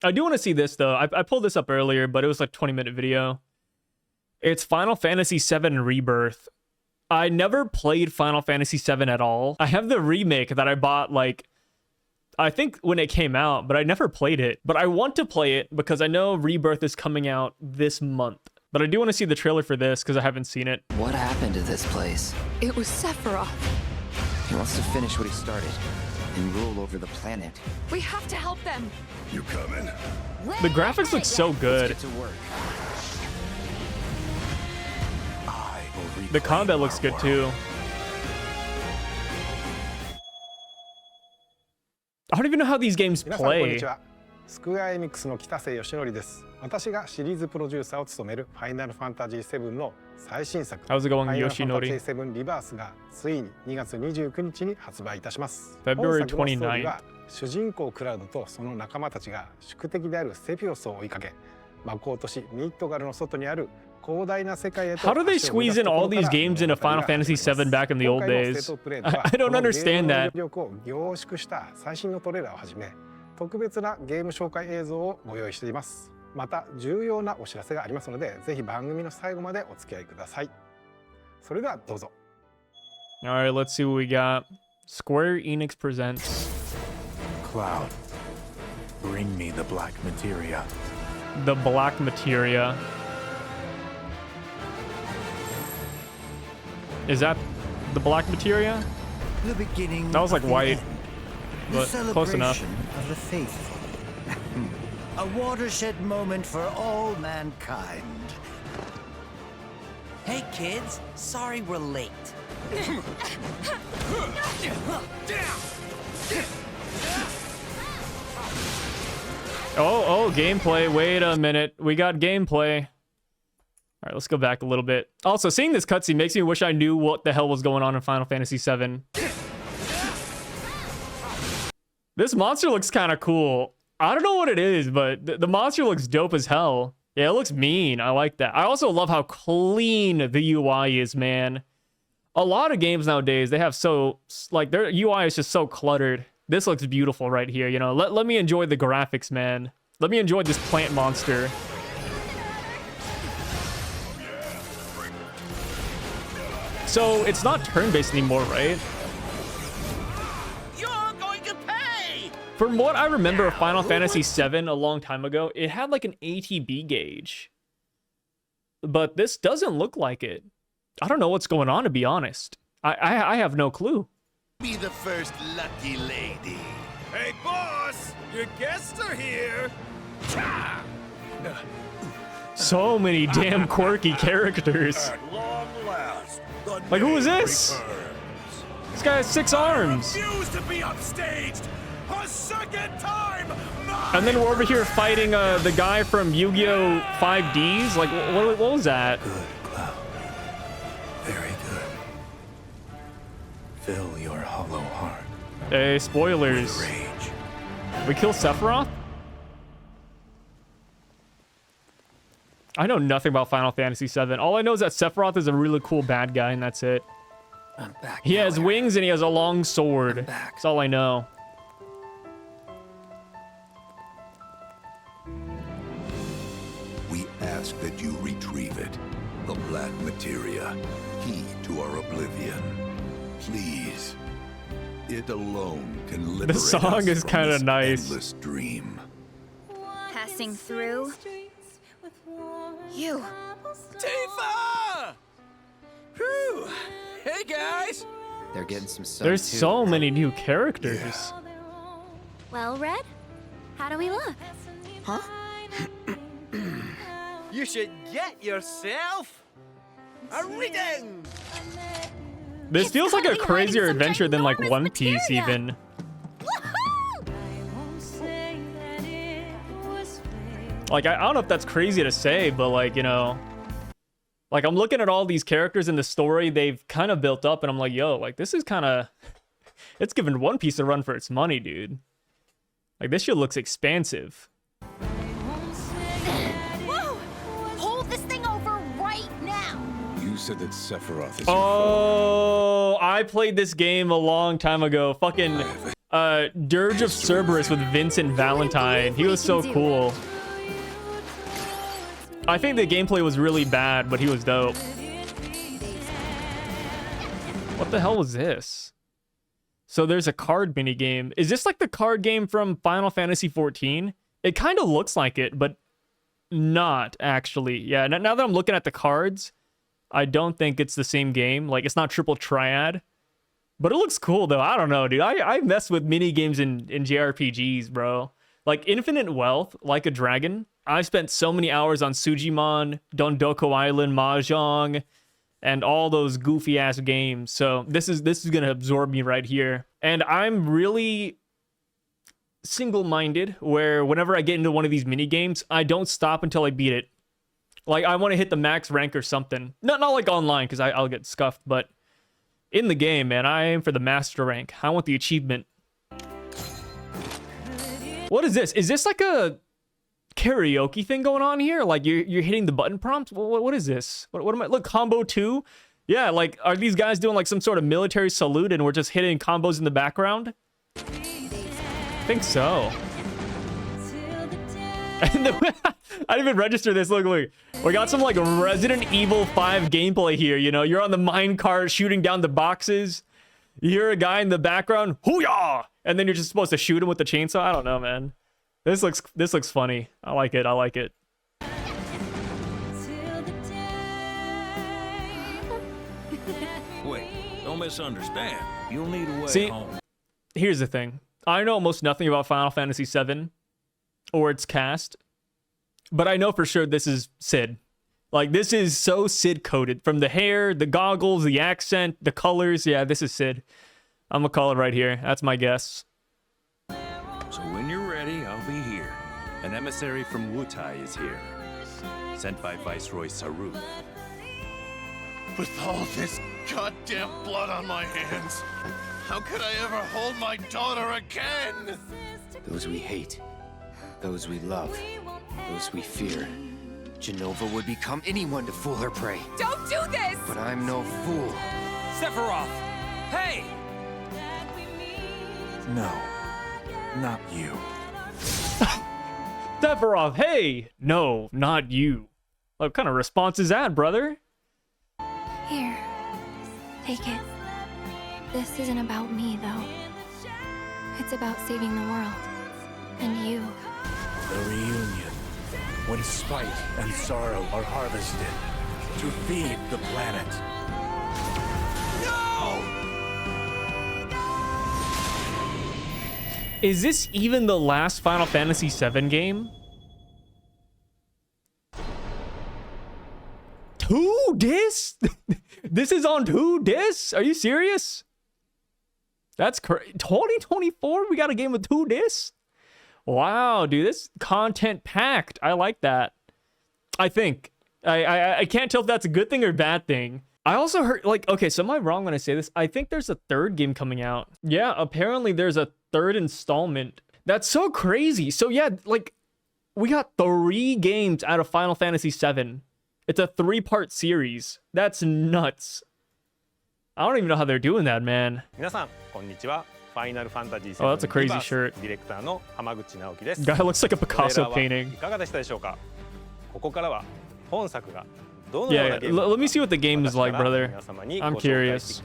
I do want to see this, though. I pulled this up earlier, but it was like a 20-minute video. It's Final Fantasy VII Rebirth. I never played Final Fantasy VII at all. I have the remake that I bought, like, I think when it came out, but I never played it. But I want to play it because I know Rebirth is coming out this month. But I do want to see the trailer for this because I haven't seen it. What happened to this place? It was Sephiroth. He wants to finish what he started and rule over the planet. We have to help them. You coming? The graphics look so good. Let's get to work. I will The combat reclaim looks our good world. too. I don't even know how these games 皆さんこんに play. ちは。スクエアエニックスの北瀬義則です。私がシリーズプロデューサーを務めるファイナルファンタジー7の最新作 How's it going, ファイナルファンタジ Yoshinori? ー7リバースがついに2月29日に発売いたします。 February 本作のストーリー 29th. は主人公クラウドとその仲間たちが宿敵であるセフィロスを追いかけ、魔法都市ミッドガルの外にある広大な世界へと How do they squeeze in all these games into Final Fantasy VII back in the old days? I don't understand that. このゲームの魅力を凝縮した最新のトレーラーをはじめ、特別なゲーム紹介映像をご用意しています。また重要なお知らせがありますので、ぜひ番組の最後までお付き合いください。それではどうぞ。Alright, let's see what we got. Square Enix presents Cloud, bring me the black materia. The Black Materia. Is that the Black Materia? The beginning That was like of the white, end. but The close enough. celebration of the faithful. A watershed moment for all mankind. Hey kids, sorry we're late. Oh, gameplay. Wait a minute. We got gameplay. All right, let's go back a little bit. Also, seeing this cutscene makes me wish I knew what the hell was going on in Final Fantasy VII. This monster looks kind of cool. I don't know what it is, but the monster looks dope as hell. Yeah, it looks mean. I like that. I also love how clean the UI is, man. A lot of games nowadays, they have so, like, their UI is just so cluttered. This looks beautiful right here, you know. Let me enjoy the graphics, man. Let me enjoy this plant monster. So, it's not turn-based anymore, right? You're going to pay! From what I remember of Final Fantasy VII a long time ago, it had like an ATB gauge. But this doesn't look like it. I don't know what's going on, to be honest. I have no clue. Be the first lucky lady. Hey, boss! Your guests are here! So many damn quirky characters. At long last, the Like, who is name this? returns. This guy has 6 arms. Refuse to be upstaged a second time! And then we're over here fighting the guy from Yu-Gi-Oh! 5Ds. Like, what was that? Good, Cloud. Very good. Fill your hollow heart Hey, with spoilers. rage. We kill Sephiroth? I know nothing about Final Fantasy VII. All I know is that Sephiroth is a really cool bad guy, and that's it. I'm back. He now, has Eric. wings and he has a long sword. I'm back. That's all I know. We ask that you retrieve it. The black materia, key to our oblivion. Please. It alone can liberate song us is from kinda this nice. endless dream. Passing through. You. Tifa! Whew! Hey guys! They're getting some sun There's too. so many new characters. Well, Red, how do we look? Huh? You should get yourself a reading! This It's feels like a gotta be hiding crazier some adventure than like ginormous One Piece materia. even. Like, I don't know if that's crazy to say, but like, you know, like I'm looking at all these characters in the story they've kind of built up and I'm like, yo, like this is kind of, it's giving One Piece a run for its money, dude. Like this shit looks expansive. Whoa! Hold this thing over right now. You said that Sephiroth is Oh, I played this game a long time ago. Fucking Dirge of Cerberus with Vincent Valentine. He was so cool. I think the gameplay was really bad, but he was dope. What the hell was this? So there's a card mini game. Is this like the card game from Final Fantasy XIV? It kind of looks like it, but not actually. Yeah, now that I'm looking at the cards, I don't think it's the same game. Like, it's not Triple Triad. But it looks cool, though. I don't know, dude. I mess with mini games in JRPGs, bro. Like, Infinite Wealth, Like a Dragon. I spent so many hours on Sujimon, Dondoko Island, Mahjong, and all those goofy-ass games. So this is going to absorb me right here. And I'm really single-minded, where whenever I get into one of these mini games, I don't stop until I beat it. Like, I want to hit the max rank or something. Not like online, because I'll get scuffed, but in the game, man, I aim for the master rank. I want the achievement. What is this? Is this like a karaoke thing going on here? Like, you're hitting the button prompts? What is this? What am I? Look, combo 2? Yeah, like, are these guys doing like some sort of military salute and we're just hitting combos in the background? I think so. And I didn't even register this. Look. We got some like Resident Evil 5 gameplay here, you know? You're on the minecart shooting down the boxes. You hear a guy in the background, hoo-yah! And then you're just supposed to shoot him with the chainsaw. I don't know, man. This looks funny. I like it. Wait, don't misunderstand. You'll need a way home. Here's the thing. I know almost nothing about Final Fantasy VII or its cast, but I know for sure this is Sid. Like, this is so Sid coded. From the hair, the goggles, the accent, the colors. Yeah, this is Sid. I'm gonna call it right here. That's my guess. So when you're ready, I'll be here. An emissary from Wutai is here, sent by Viceroy Saruth. With all this goddamn blood on my hands, how could I ever hold my daughter again? Those we hate, those we love, those we fear. Jenova would become anyone to fool her prey. Don't do this! But I'm no fool. Sephiroth! Hey! No, not you. Sephiroth, hey! No, not you. What kind of response is that, brother? Here, take it. This isn't about me, though. It's about saving the world. And you. The reunion, when spite and sorrow are harvested to feed the planet. Is this even the last Final Fantasy VII game? 2 discs? This is on 2 discs? Are you serious? That's crazy. 2024? We got a game with 2 discs? Wow, dude, this content packed. I like that. I think. I can't tell if that's a good thing or a bad thing. I also heard, like, okay, so am I wrong when I say this? I think there's a 3rd game coming out. Yeah, apparently there's a 3rd installment. That's so crazy. So yeah, like, we got 3 games out of Final Fantasy VII. It's a 3-part series. That's nuts. I don't even know how they're doing that, man. Oh, that's a crazy shirt. Guy looks like a Picasso painting. Yeah, let me see what the game is like, brother. I'm curious.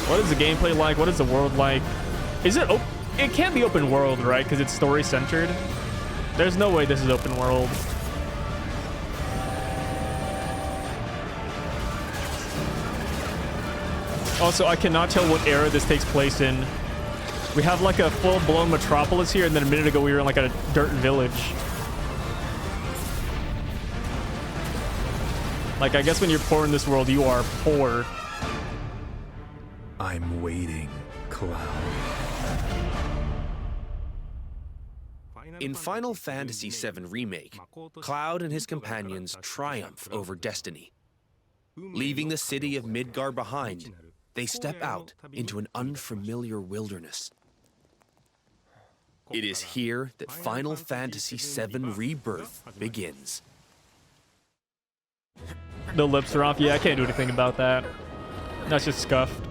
What is the gameplay like? What is the world like? Is it it can't be open world, right? Because it's story centered. There's no way this is open world. Also, I cannot tell what era this takes place in. We have like a full-blown metropolis here, and then a minute ago we were in like a dirt village. Like, I guess when you're poor in this world, you are poor. I'm waiting, Cloud. In Final Fantasy VII Remake, Cloud and his companions triumph over destiny. Leaving the city of Midgar behind, they step out into an unfamiliar wilderness. It is here that Final Fantasy VII Rebirth begins. The lips are off. Yeah, I can't do anything about that. That's just scuffed.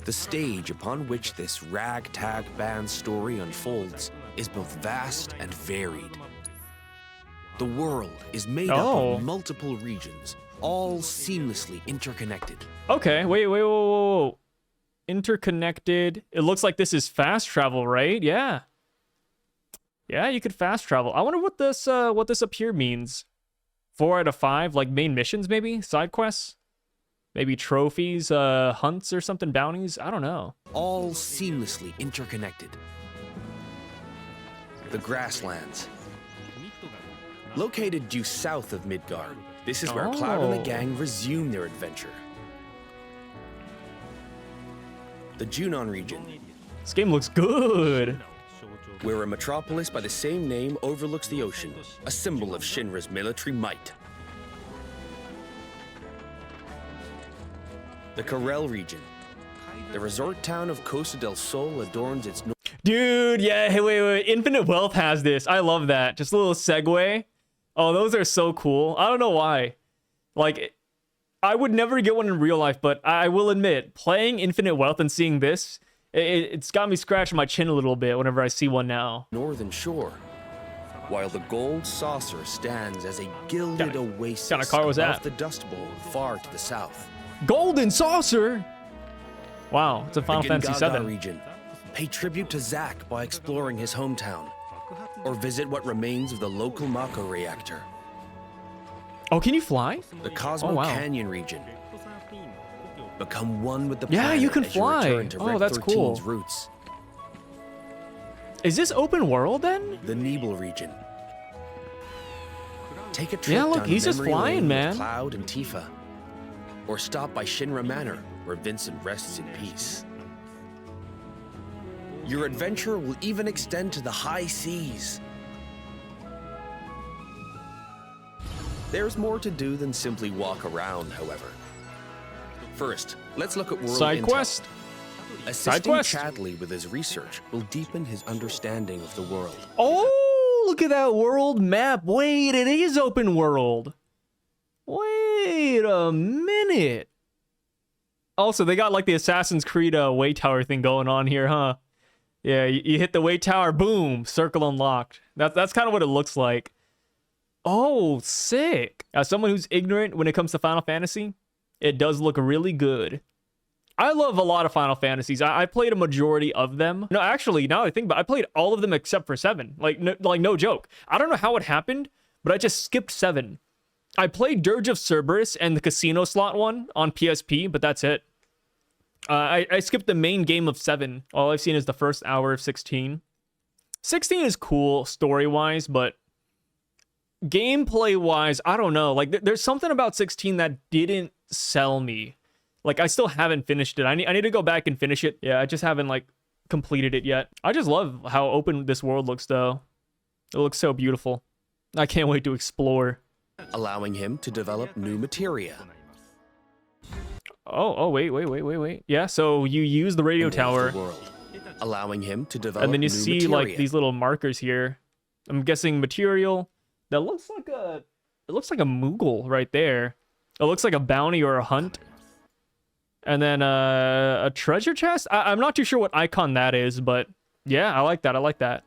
The stage upon which this ragtag band story unfolds is both vast and varied. The world is made up of multiple regions, all seamlessly interconnected. Okay, whoa. Interconnected. It looks like this is fast travel, right? Yeah. Yeah, you could fast travel. I wonder what this up here means. 4 out of 5, like main missions maybe? Side quests? Maybe trophies, hunts or something, bounties? I don't know. All seamlessly interconnected. The grasslands. Located due south of Midgard, this is where Cloud and the gang resume their adventure. The Junon region. This game looks good. Where a metropolis by the same name overlooks the ocean, a symbol of Shinra's military might. The Karel region. The resort town of Costa del Sol adorns its north. Dude, yeah, hey, wait. Infinite Wealth has this. I love that. Just a little segue. Oh, those are so cool. I don't know why. Like, I would never get one in real life, but I will admit, playing Infinite Wealth and seeing this, it's got me scratching my chin a little bit whenever I see one now. Northern shore, while the gold saucer stands as a gilded oasis kind of car was above that? the Dust Bowl far to the south. Golden saucer. Wow, it's a Final Fantasy Gingaga VII. region. Pay tribute to Zack by exploring his hometown, or visit what remains of the local Mako reactor. Oh, can you fly? The Cosmo Canyon region. Become one with the Yeah, planet you can as you fly. return to Oh, Red that's cool. 13's roots. Is this open world then? The Nebel region. Take a trip Yeah, look, down he's just memory flying, lane with man. Cloud and Tifa, or stop by Shinra Manor, where Vincent rests in peace. Your adventure will even extend to the high seas. There's more to do than simply walk around, however. First, let's look at world Side intel. quest. Assisting quest. Chadley with his research will deepen his understanding of the world. Oh, look at that world map. Wait, it is open world. Wait a minute. Also, they got like the Assassin's Creed way tower thing going on here, huh? Yeah, you hit the way tower, boom, circle unlocked. That's kind of what it looks like. Oh, sick. As someone who's ignorant when it comes to Final Fantasy, it does look really good. I love a lot of Final Fantasies. I played a majority of them. No, actually, now that I think about it, I played all of them except for 7. Like no joke. I don't know how it happened, but I just skipped 7. I played Dirge of Cerberus and the casino slot one on PSP, but that's it. I skipped the main game of 7. All I've seen is the first hour of 16. 16 is cool story-wise, but gameplay-wise, I don't know. Like, there's something about 16 that didn't sell me. Like, I still haven't finished it. I need to go back and finish it. Yeah, I just haven't, like, completed it yet. I just love how open this world looks, though. It looks so beautiful. I can't wait to explore. Allowing him to develop new materia. Oh, wait. Yeah, so you use the radio tower. The world, allowing him to develop And then you new see, materia. like, these little markers here. I'm guessing material. That looks like a... It looks like a Moogle right there. It looks like a bounty or a hunt. And then a treasure chest? I'm not too sure what icon that is, but yeah, I like that.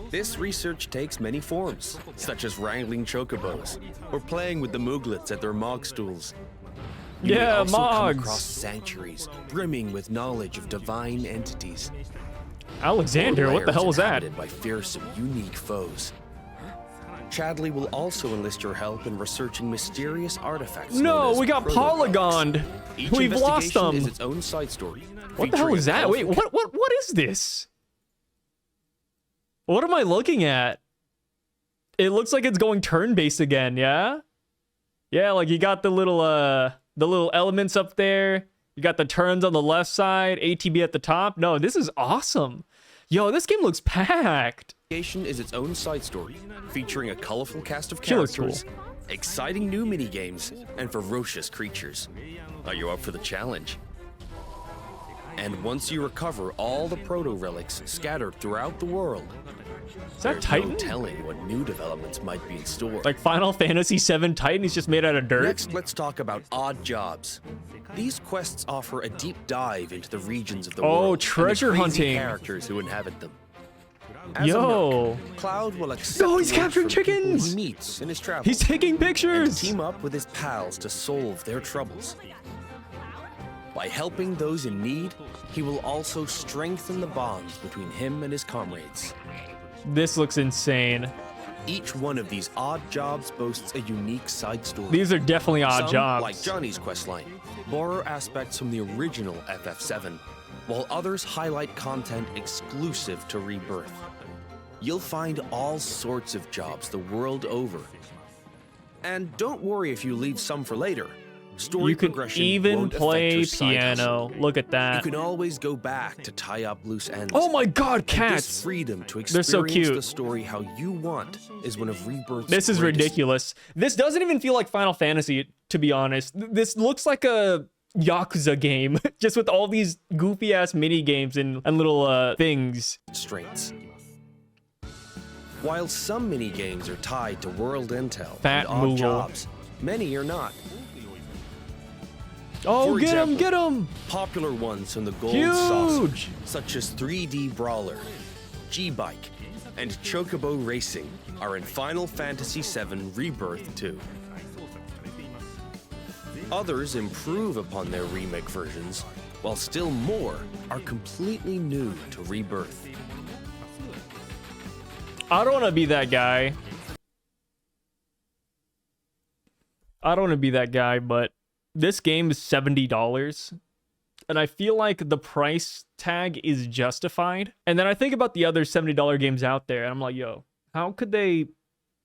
This research takes many forms, such as wrangling chocobos, or playing with the Mooglets at their Mog stools. You may Yeah, also come Mogs. across sanctuaries brimming with knowledge of divine entities. Alexander, Or what the hell was that? inhabited by fearsome, unique foes. Chadley will also enlist your help in researching mysterious artifacts. No, known as we got proto-relics. polygoned. Each We've lost investigation them. is its own side story. What the hell featuring is a that? Wait, colorful what is this? What am I looking at? It looks like it's going turn-based again, yeah? Yeah, like you got the little elements up there. You got the turns on the left side, ATB at the top. No, this is awesome. Yo, this game looks packed. Is its own side story, featuring a colorful cast of She looks characters, exciting new mini-games, and ferocious creatures. Are you up for the challenge? And once you recover all the proto-relics scattered throughout the world, Is that There's Titan? no telling what new developments might be in store. Like Final Fantasy VII Titan is just made out of dirt? Next, let's talk about odd jobs. These quests offer a deep dive into the regions of the world. Treasure and the crazy hunting. characters who inhabit them. As a Yo. merc, Cloud will accept No, he's work capturing from people chickens. he meets in his travels. He's taking And pictures. team up with his pals to solve their troubles. By helping those in need, he will also strengthen the bonds between him and his comrades. This looks insane. Each one of these odd jobs boasts a unique side story. These are definitely odd Some, jobs. like Johnny's questline, borrow aspects from the original FF7, while others highlight content exclusive to Rebirth. You'll find all sorts of jobs the world over. And don't worry if you leave some for later. Story You can progression even won't affect play your side piano. hustle. Look at You that. can always go back to tie up loose ends. Oh my god, And cats. this freedom to They're so experience cute. the story how you want is one of Rebirth's This is greatest. ridiculous. This doesn't even feel like Final Fantasy, to be honest. This looks like a Yakuza game, just with all these goofy ass mini games and little things. Strengths. While some mini games are tied to world intel Fat and odd Moogle. jobs, many are not. Oh, For get him, example, get him! Popular ones from the Gold Huge! Saucer, such as 3D Brawler, G-Bike, and Chocobo Racing, are in Final Fantasy VII Rebirth 2. Others improve upon their remake versions, while still more are completely new to Rebirth. I don't want to be that guy. I don't want to be that guy, but this game is $70. And I feel like the price tag is justified. And then I think about the other $70 games out there, and I'm like, yo, how could they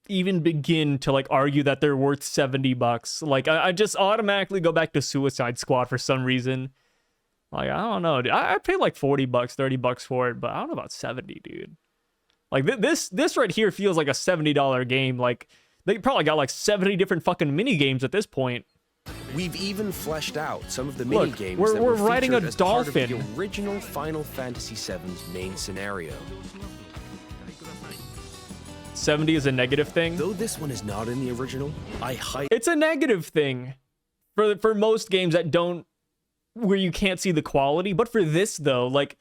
even begin to like argue that they're worth $70? Like, I just automatically go back to Suicide Squad for some reason. Like, I don't know, dude. I paid like $40, $30 for it, but I don't know about 70, dude. Like, this right here feels like a $70 game. Like, they probably got like 70 different fucking mini games at this point. We've even fleshed out some of the Look, mini games we're that were riding a featured as part of dolphin. the original Final Fantasy VII's main scenario. 70 is a negative thing. Though this one is not in the original, It's a negative thing for most games that don't, where you can't see the quality. But for this though, like,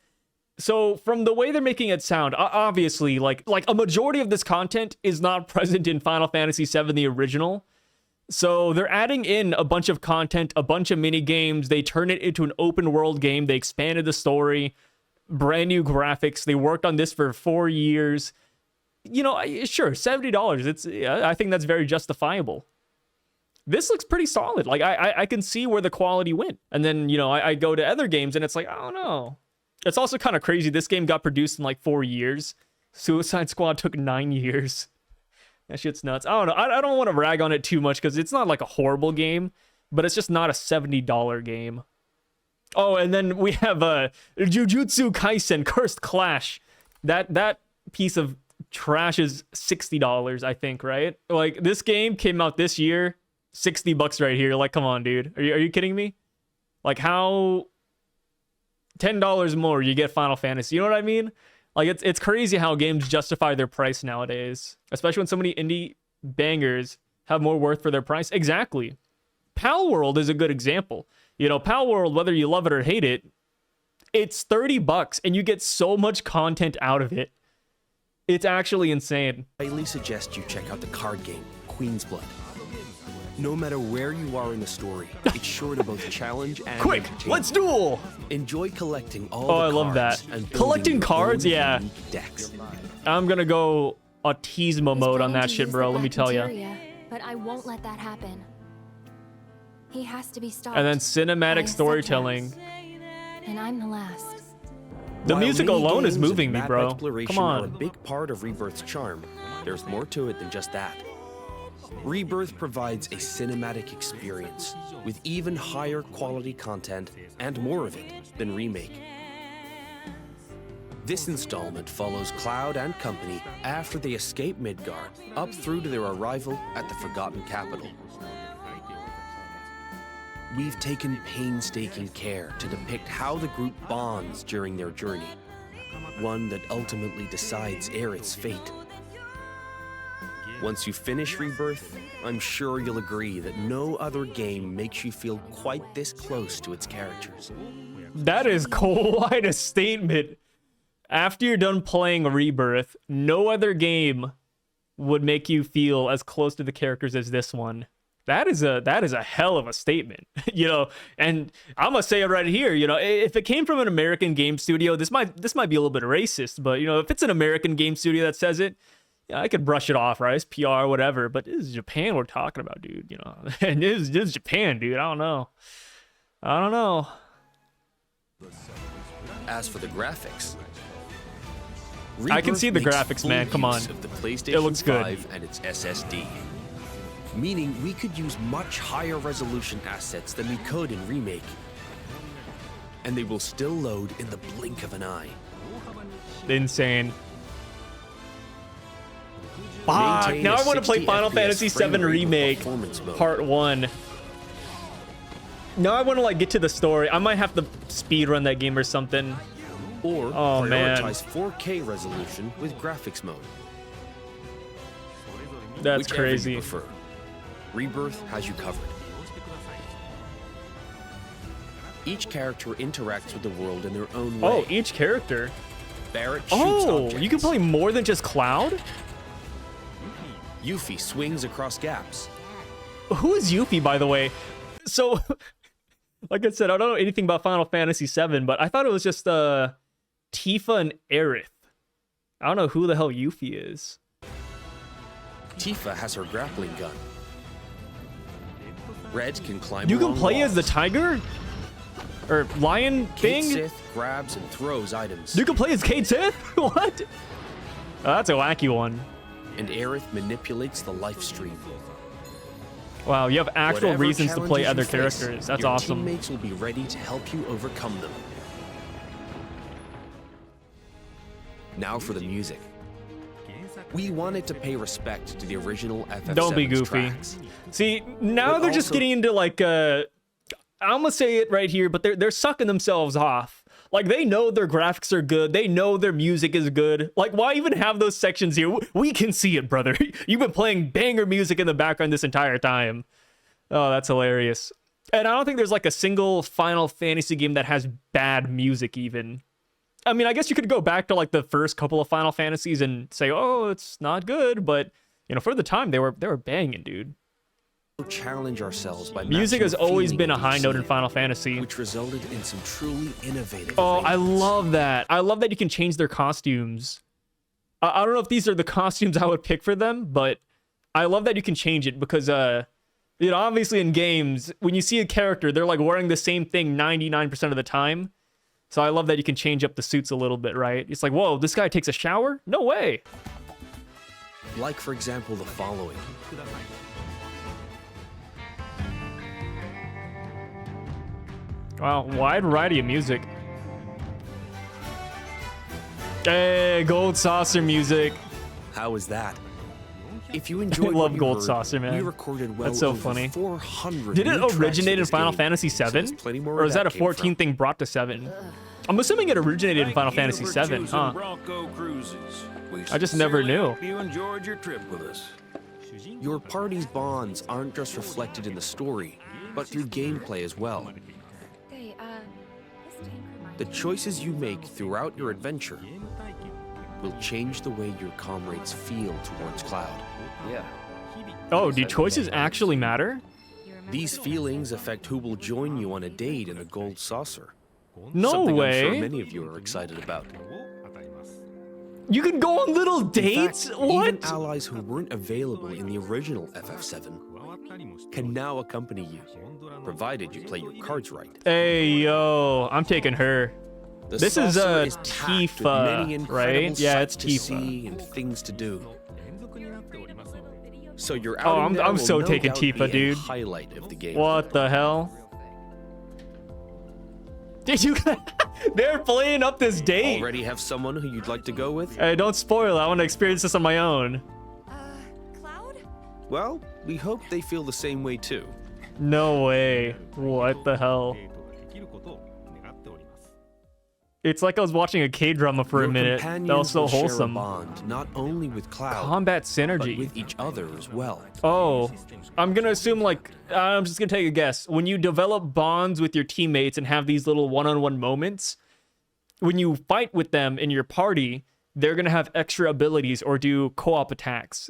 so from the way they're making it sound, obviously, like a majority of this content is not present in Final Fantasy VII, the original. So they're adding in a bunch of content, a bunch of mini games. They turn it into an open world game. They expanded the story, brand new graphics. They worked on this for 4 years. You know, sure, $70. I think that's very justifiable. This looks pretty solid. Like, I can see where the quality went. And then, you know, I go to other games and it's like, I don't know. It's also kind of crazy. This game got produced in like 4 years. Suicide Squad took 9 years. That shit's nuts. I don't know. I don't want to rag on it too much because it's not like a horrible game, but it's just not a $70 game. Oh, and then we have Jujutsu Kaisen Cursed Clash. That piece of trash is $60, I think, right? Like, this game came out this year, $60 right here. Like, come on, dude. Are you kidding me? Like, how $10 more you get Final Fantasy? You know what I mean? Like, it's crazy how games justify their price nowadays, especially when so many indie bangers have more worth for their price. Exactly. Pal World is a good example. You know, Pal World, whether you love it or hate it, it's $30 and you get so much content out of it. It's actually insane. I highly suggest you check out the card game, Queen's Blood. No matter where you are in the story, it's sure to both challenge and Quick, entertain. let's duel! Enjoy collecting all Oh, the I love cards that. and building Collecting your cards, own yeah. unique decks. I'm gonna go autismo mode on that shit, bro. Let me tell you. But I won't let that happen. He has to be stopped. And then by cinematic a storytelling. subject. And I'm the last. The While music mini alone is games moving and me, map bro. exploration Come are a on. big part of Rebirth's charm. There's more to it than just that. Rebirth provides a cinematic experience with even higher quality content and more of it than Remake. This installment follows Cloud and company after they escape Midgar, up through to their arrival at the Forgotten Capital. We've taken painstaking care to depict how the group bonds during their journey, one that ultimately decides Aerith's fate. Once you finish Rebirth, I'm sure you'll agree that no other game makes you feel quite this close to its characters. That is quite a statement. After you're done playing Rebirth, no other game would make you feel as close to the characters as this one. That is a hell of a statement, you know. And I'm gonna say it right here, you know, if it came from an American game studio, this might be a little bit racist, but you know, if it's an American game studio that says it, yeah, I could brush it off, right? It's PR or whatever. But this is Japan we're talking about, dude. You know, and this is Japan, dude. I don't know. As for the graphics, I can see the Rebirth graphics, makes man. full Come on, use of the PlayStation it looks good. 5 and its SSD, meaning we could use much higher resolution assets than we could in Remake, and they will still load in the blink of an eye. Insane. Fuck, now I want to play Final Fantasy VII Remake Part 1. Now I want to like get to the story. I might have to speedrun that game or something. Or prioritize 4K resolution with graphics mode. That's Whichever crazy. You prefer. Rebirth has you covered. Each character interacts with the world in their own way. Oh, each character. Barrett shoots Oh, objects. you can play more than just Cloud? Yuffie swings across gaps. Who is Yuffie, by the way? So, like I said, I don't know anything about Final Fantasy VII, but I thought it was just Tifa and Aerith. I don't know who the hell Yuffie is. Tifa has her grappling gun. Red can climb. You can along play as walls. the tiger? Or lion Kate thing? Sith grabs and throws items. You can play as Kate Sith? What? Oh, that's a wacky one. And Aerith manipulates the life stream. Wow, you have actual Whatever reasons to play challenges other you face, characters. That's your awesome. Teammates will be ready to help you overcome them. Now for the music. We wanted to pay respect to the original FF7's Don't be goofy. tracks. See, now But they're just also- getting into like I'm gonna say it right here, but they're sucking themselves off. Like they know their graphics are good, they know their music is good. Like why even have those sections here? We can see it, brother. You've been playing banger music in the background this entire time. Oh, that's hilarious. And I don't think there's like a single Final Fantasy game that has bad music even. I mean, I guess you could go back to like the first couple of Final Fantasies and say, "Oh, it's not good," but you know, for the time they were banging, dude. Challenge ourselves by Music matching has the always feeling been a of high each note in scene, Final Fantasy. which resulted in some truly innovative. Oh, I arrangements. love that. I love that you can change their costumes. I don't know if these are the costumes I would pick for them, but I love that you can change it because, you know, obviously in games, when you see a character, they're like wearing the same thing 99% of the time. So I love that you can change up the suits a little bit, right? It's like, whoa, this guy takes a shower? No way. Like, for example, the following. Wow, wide variety of music. Hey, Gold Saucer music. How was that? If you enjoyed I what love you Gold heard, Saucer, man. We recorded well That's so over funny. 400 Did it new tracks originate for in this Final game, Fantasy so VII? there's plenty more Or where is that a came 14 from. thing brought to 7? I'm assuming it originated in Final Fantasy for 7, choosing huh? Bronco Cruises. We I just never sincerely knew. hope you enjoyed your trip with us. Your party's bonds aren't just reflected in the story, but through gameplay as well. The choices you make throughout your adventure will change the way your comrades feel towards Cloud. Yeah. Oh, do choices actually matter? These feelings affect who will join you on a date in the Gold Saucer. No Something way. I'm sure many of you are excited about. You can go on little In fact, dates? even What? allies who weren't available in the original FF7 can now accompany you, provided you play your cards right. Hey, yo, I'm taking her. The This is saucer packed with many Tifa, incredible right? Yeah, it's sights to Tifa. see and things to do. So your Oh, outing I'm there will so no taking doubt Tifa, be a dude. highlight of the game. What the hell? Did you? They're playing up this date. Already have someone who you'd like to go with? Hey, don't spoil it. I want to experience this on my own. Cloud? Well, we hope they feel the same way too. No way. What the hell? It's like I was watching a K-drama for a minute. That was so wholesome. Bond, not only with Cloud, combat synergy, but with each other as well. Oh, I'm gonna assume like I'm just gonna take a guess. When you develop bonds with your teammates and have these little one-on-one moments, when you fight with them in your party, they're gonna have extra abilities or do co-op attacks.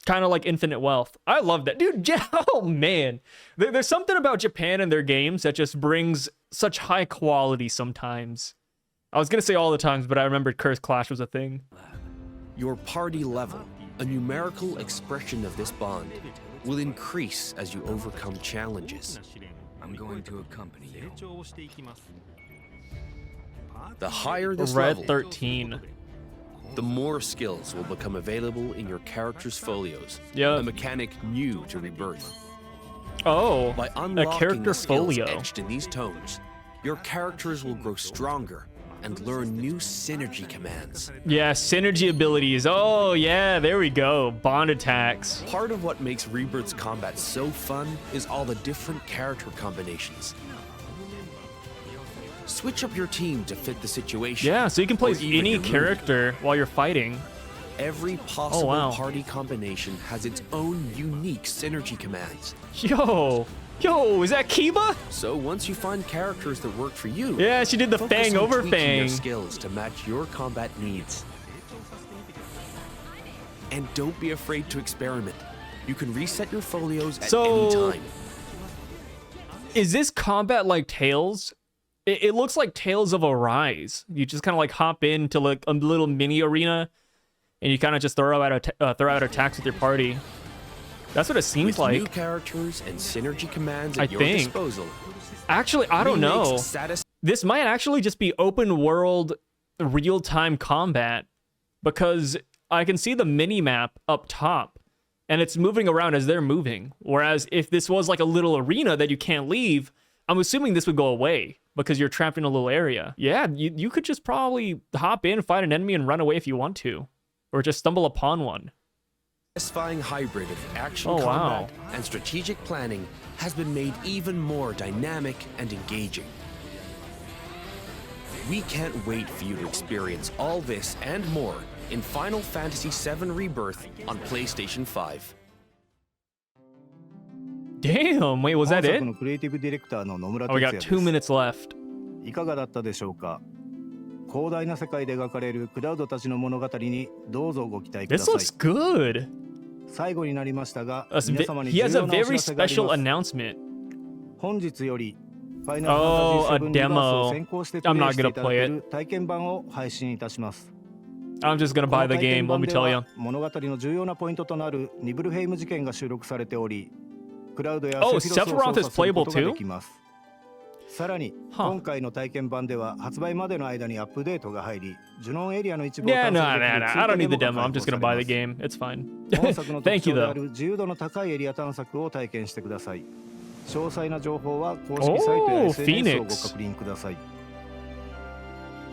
Kind of like Infinite Wealth. I love that. Dude, oh man. There's something about Japan and their games that just brings such high quality sometimes. I was going to say all the times, but I remembered Curse Clash was a thing. Your party level, a numerical expression of this bond, will increase as you overcome challenges. I'm going to accompany you. The higher this Red level, 13. the more skills will become available in your character's folios. Yeah. A mechanic new to Rebirth. Oh, by unlocking a character the skills folio etched in these tones, your characters will grow stronger and learn new synergy commands. Yeah, synergy abilities. Oh, yeah, there we go. Bond attacks. Part of what makes Rebirth's combat so fun is all the different character combinations. Switch up your team to fit the situation. Yeah, so you can play any character while you're fighting. Every possible party combination has its own unique synergy commands. Yo, is that Kiba? So once you find characters that work for you, yeah, she did the Fang over Fang. Your skills to match your combat needs. And don't be afraid to experiment. You can reset your folios at any time. Is this combat like Tales? It looks like Tales of Arise. You just kind of like hop into like a little mini arena, and you kind of just throw out attacks with your party. That's what it seems like. New characters and synergy commands at your disposal. Actually, I don't know. This might actually just be open world, real-time combat, because I can see the mini map up top, and it's moving around as they're moving. Whereas if this was like a little arena that you can't leave, I'm assuming this would go away because you're trapped in a little area. Yeah, you could just probably hop in, fight an enemy, and run away if you want to. Or just stumble upon one. Satisfying hybrid of action combat and strategic planning has been made even more dynamic and engaging. We can't wait for you to experience all this and more in Final Fantasy VII Rebirth on PlayStation 5. Damn, wait, was that it? Oh, we got 2 minutes left. いかがだったでしょうか。広大な世界で描かれるクラウドたちの物語にどうぞご期待ください。This looks good. 最後になりましたが、 He has a very special announcement. 本日よりファイナルファンタジー7リバースを先行してプレイしていただける体験版を配信いたします。I'm just gonna buy the game, let me tell you. 物語の重要なポイントとなるニブルヘイム事件が収録されており、クラウドやセフィロスを操作することができます。さらに、今回の体験版では発売までの間にアップデートが入り、ジュノンエリアの一部を Yeah, no, I don't need the demo. I'm just gonna buy the game. It's fine. 本作の Thank 特 you 徴であ though. る自由度の高いエリア探索を体験してください。詳細な情報は公式サイトや SNS をご確認ください。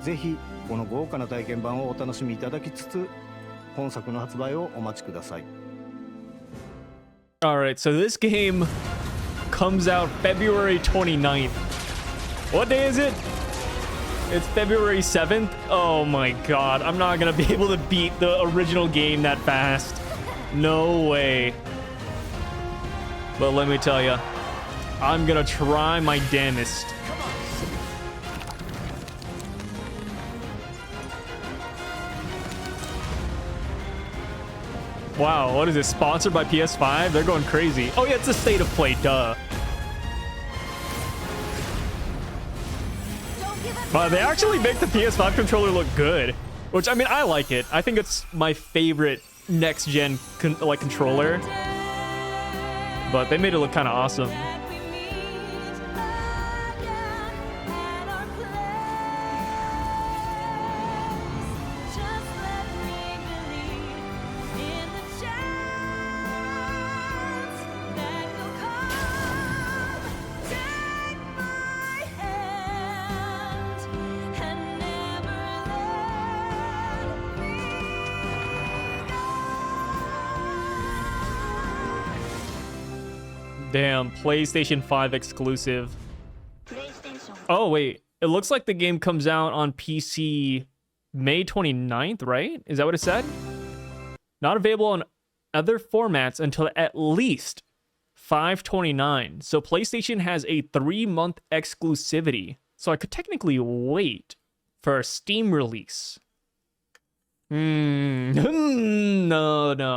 ぜひこの豪華な体験版をお楽しみいただきつつ、本作の発売をお待ちください。Alright, so this game comes out February 29th. What day is it? It's February 7th? Oh my god, I'm not gonna be able to beat the original game that fast. No way. But let me tell you, I'm gonna try my damnest. Wow, what is this? Sponsored by PS5? They're going crazy. Oh yeah, it's a state of play, duh. Wow, they actually make the PS5 controller look good. Which, I mean, I like it. I think it's my favorite next-gen controller. But they made it look kind of awesome. Damn, PlayStation 5 exclusive. Oh, wait. It looks like the game comes out on PC May 29th, right? Is that what it said? Not available on other formats until at least 5/29. So PlayStation has a 3-month exclusivity. So I could technically wait for a Steam release. No.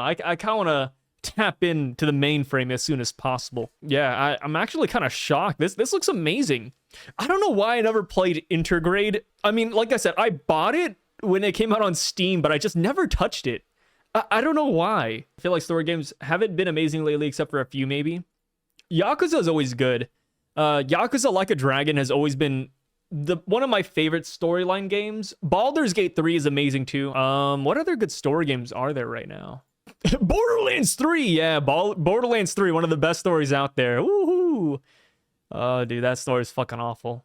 I kind of want to tap into the mainframe as soon as possible. Yeah, I'm actually kind of shocked. This looks amazing. I don't know why I never played Intergrade. I mean, like I said, I bought it when it came out on Steam, but I just never touched it. I don't know why. I feel like story games haven't been amazing lately, except for a few maybe. Yakuza is always good. Yakuza Like a Dragon has always been one of my favorite storyline games. Baldur's Gate 3 is amazing too. What other good story games are there right now? Borderlands 3, yeah, Borderlands 3, one of the best stories out there. Woohoo! Oh, dude, that story is fucking awful.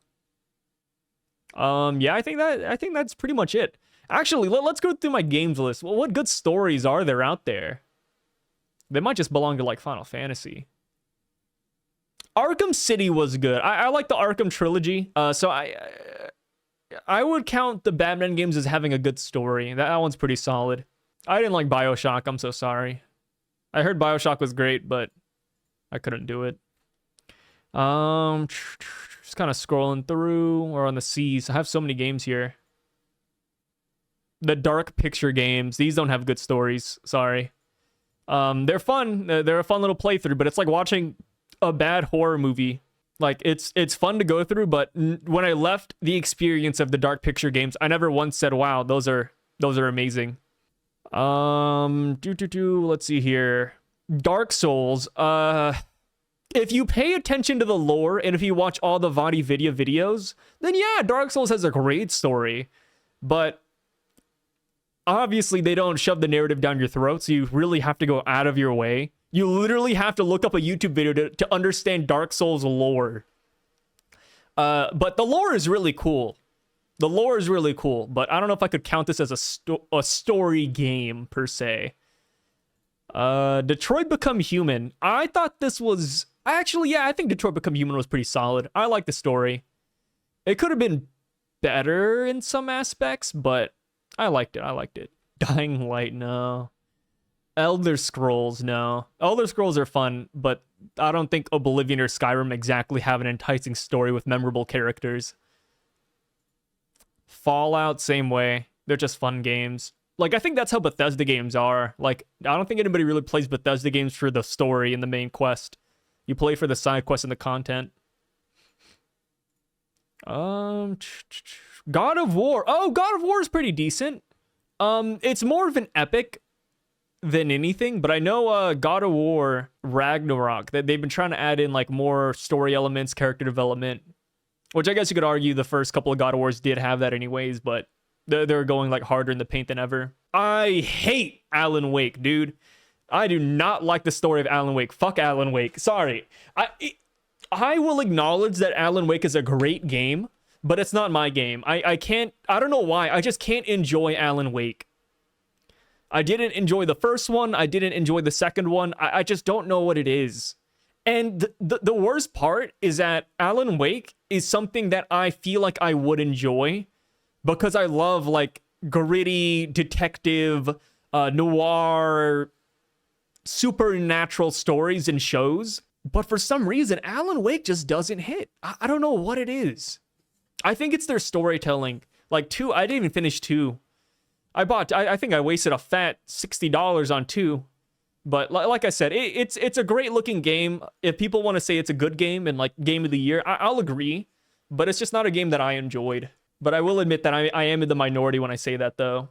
Yeah, I think that's pretty much it. Actually, let's go through my games list. Well, what good stories are there out there? They might just belong to like Final Fantasy. Arkham City was good. I like the Arkham trilogy. So I would count the Batman games as having a good story. That one's pretty solid. I didn't like BioShock. I'm so sorry. I heard BioShock was great, but I couldn't do it. Just kind of scrolling through. We're on the seas. I have so many games here. The Dark Picture games. These don't have good stories. Sorry. They're fun. They're a fun little playthrough, but it's like watching a bad horror movie. Like it's fun to go through, but when I left the experience of the Dark Picture games, I never once said, "Wow, those are amazing." Let's see here. Dark Souls. If you pay attention to the lore and if you watch all the Vadi Vidya videos, then yeah, Dark Souls has a great story. But obviously they don't shove the narrative down your throat, so you really have to go out of your way. You literally have to look up a YouTube video to understand Dark Souls lore. But the lore is really cool. The lore is really cool, but I don't know if I could count this as a story game, per se. Detroit Become Human. I thought this was... Actually, yeah, I think Detroit Become Human was pretty solid. I like the story. It could have been better in some aspects, but I liked it. Dying Light, no. Elder Scrolls, no. Elder Scrolls are fun, but I don't think Oblivion or Skyrim exactly have an enticing story with memorable characters. Fallout, same way. They're just fun games. Like, I think that's how Bethesda games are. Like, I don't think anybody really plays Bethesda games for the story and the main quest. You play for the side quest and the content. God of War. Oh, God of War is pretty decent. It's more of an epic than anything, but I know God of War Ragnarok, that they've been trying to add in like more story elements, character development, which I guess you could argue the first couple of God of Wars did have that anyways, but they're going like harder in the paint than ever. I hate Alan Wake, dude. I do not like the story of Alan Wake. Fuck Alan Wake. Sorry. I will acknowledge that Alan Wake is a great game, but it's not my game. I don't know why. I just can't enjoy Alan Wake. I didn't enjoy the first one. I didn't enjoy the second one. I just don't know what it is. And the worst part is that Alan Wake is something that I feel like I would enjoy because I love like gritty detective, noir, supernatural stories and shows. But for some reason, Alan Wake just doesn't hit. I don't know what it is. I think it's their storytelling. Like 2, I didn't even finish 2. I think I wasted a fat $60 on 2. But like I said, it's a great looking game. If people want to say it's a good game and like game of the year, I'll agree. But it's just not a game that I enjoyed. But I will admit that I am in the minority when I say that though.